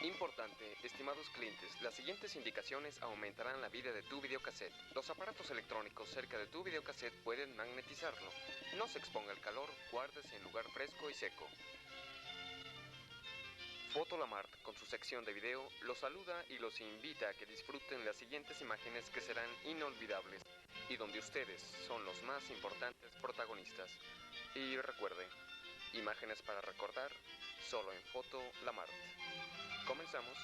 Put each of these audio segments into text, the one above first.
Importante, estimados clientes, las siguientes indicaciones aumentarán la vida de tu videocassette. Los aparatos electrónicos cerca de tu videocassette pueden magnetizarlo. No se exponga al calor, guárdese en lugar fresco y seco. Fotolamart, con su sección de video, los saluda y los invita a que disfruten las siguientes imágenes que serán inolvidables y donde ustedes son los más importantes protagonistas. Y recuerde, imágenes para recordar, solo en Fotolamart. Comenzamos.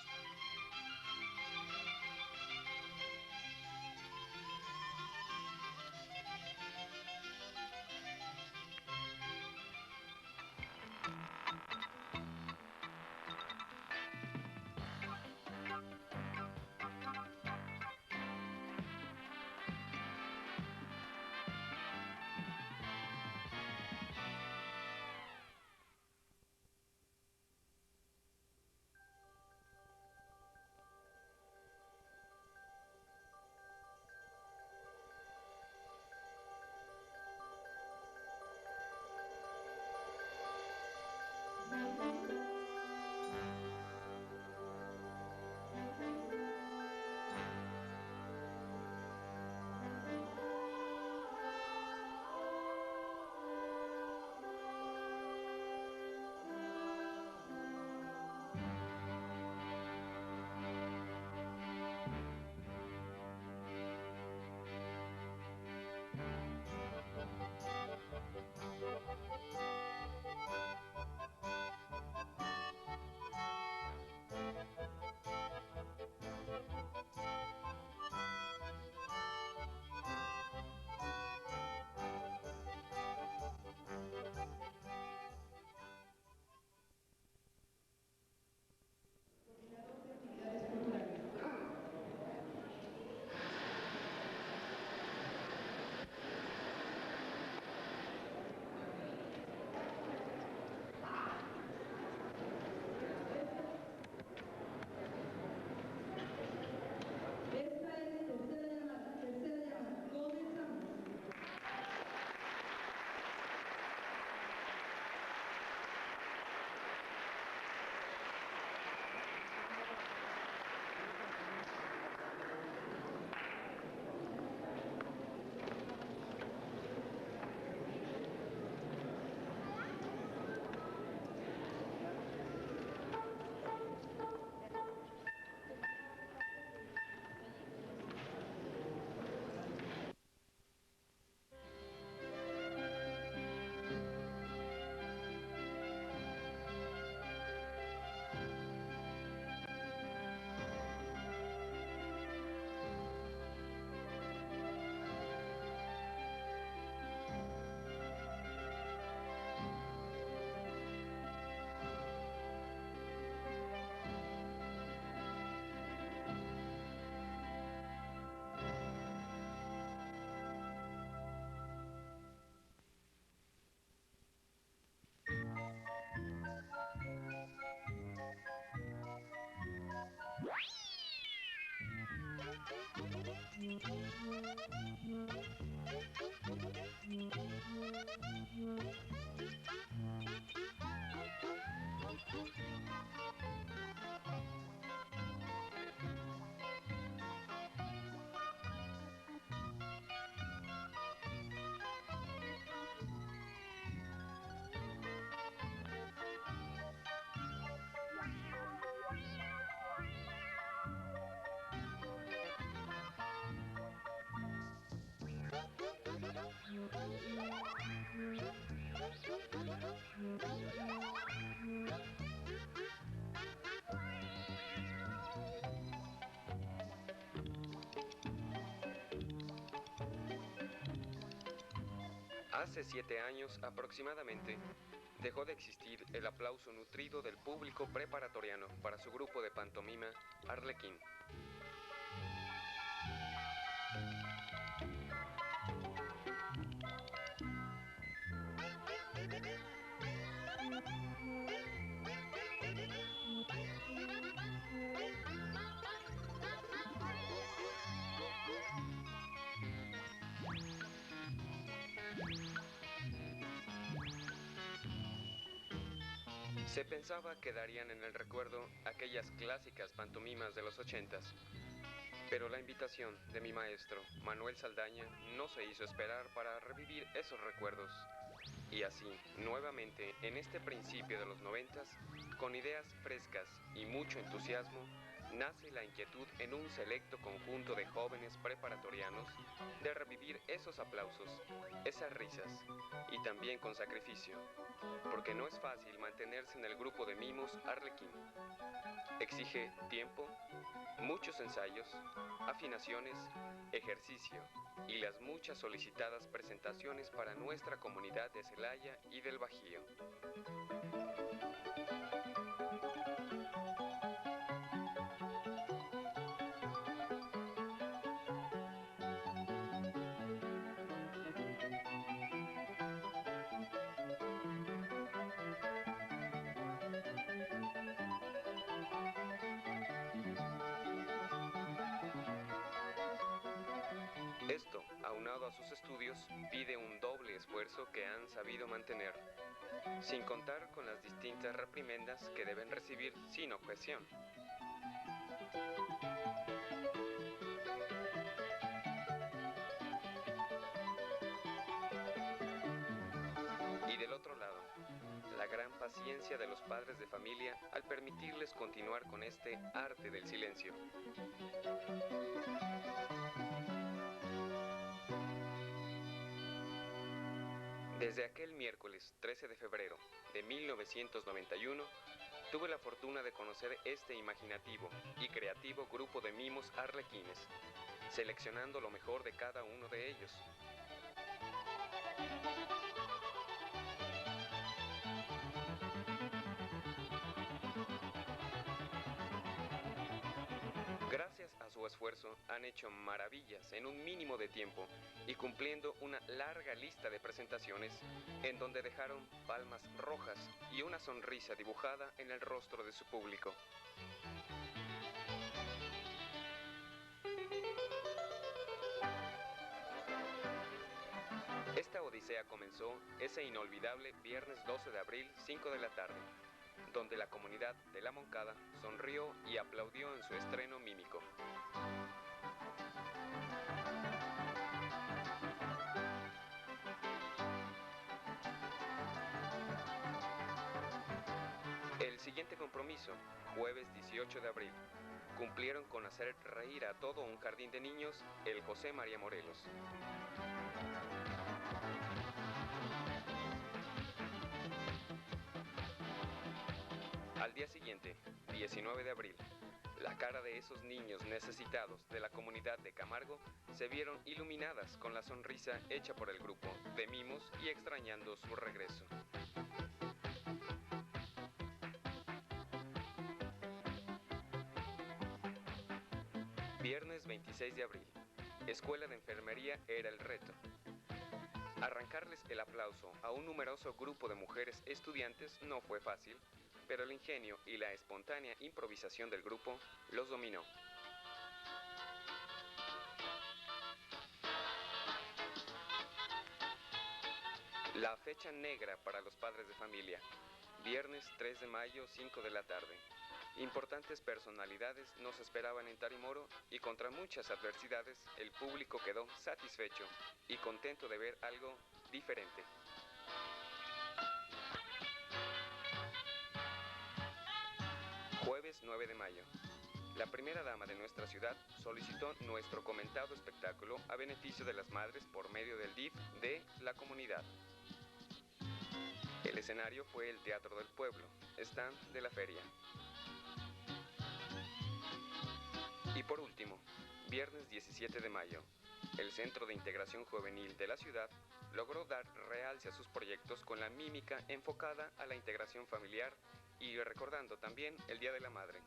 Hace 7 años aproximadamente, dejó de existir el aplauso nutrido del público preparatoriano para su grupo de pantomima Arlequín. Se pensaba quedarían en el recuerdo aquellas clásicas pantomimas de los 80s, pero la invitación de mi maestro, Manuel Saldaña, no se hizo esperar para revivir esos recuerdos. Y así, nuevamente, en este principio de los 90s, con ideas frescas y mucho entusiasmo, nace la inquietud en un selecto conjunto de jóvenes preparatorianos de revivir esos aplausos, esas risas, y también con sacrificio, porque no es fácil mantenerse en el grupo de mimos Arlequín. Exige tiempo, muchos ensayos, afinaciones, ejercicio y las muchas solicitadas presentaciones para nuestra comunidad de Celaya y del Bajío. Esto, aunado a sus estudios, pide un doble esfuerzo que han sabido mantener, sin contar con las distintas reprimendas que deben recibir sin objeción. Y del otro lado, la gran paciencia de los padres de familia al permitirles continuar con este arte del silencio. Desde aquel miércoles 13 de febrero de 1991, tuve la fortuna de conocer este imaginativo y creativo grupo de mimos arlequines, seleccionando lo mejor de cada uno de ellos. Gracias a su esfuerzo han hecho maravillas en un mínimo de tiempo y cumpliendo una larga lista de presentaciones en donde dejaron palmas rojas y una sonrisa dibujada en el rostro de su público. Esta odisea comenzó ese inolvidable viernes 12 de abril, 5 de la tarde, donde la comunidad de La Moncada sonrió y aplaudió en su estreno mímico. El siguiente compromiso, jueves 18 de abril, cumplieron con hacer reír a todo un jardín de niños el José María Morelos. Al día siguiente, 19 de abril, la cara de esos niños necesitados de la comunidad de Camargo se vieron iluminadas con la sonrisa hecha por el grupo de mimos y extrañando su regreso. Viernes 26 de abril, Escuela de Enfermería era el reto. Arrancarles el aplauso a un numeroso grupo de mujeres estudiantes no fue fácil, pero el ingenio y la espontánea improvisación del grupo los dominó. La fecha negra para los padres de familia, viernes 3 de mayo, 5 de la tarde. Importantes personalidades nos esperaban en Tarimoro y contra muchas adversidades el público quedó satisfecho y contento de ver algo diferente. Jueves 9 de mayo. La primera dama de nuestra ciudad solicitó nuestro comentado espectáculo a beneficio de las madres por medio del DIF de la comunidad. El escenario fue el Teatro del Pueblo, stand de la feria. Y por último, viernes 17 de mayo, el Centro de Integración Juvenil de la ciudad logró dar realce a sus proyectos con la mímica enfocada a la integración familiar y recordando también el Día de la Madre.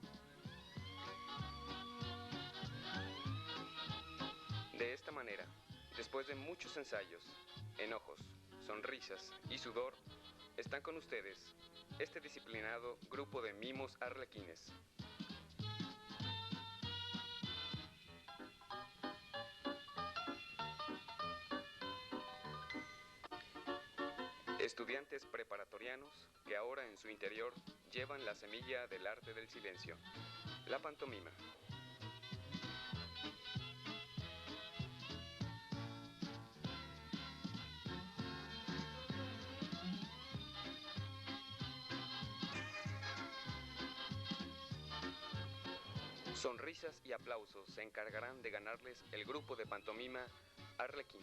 De esta manera, después de muchos ensayos, enojos, sonrisas y sudor, están con ustedes este disciplinado grupo de mimos arlequines. Estudiantes preparatorianos que ahora en su interior llevan la semilla del arte del silencio. La pantomima. Sonrisas y aplausos se encargarán de ganarles el grupo de pantomima Arlequín.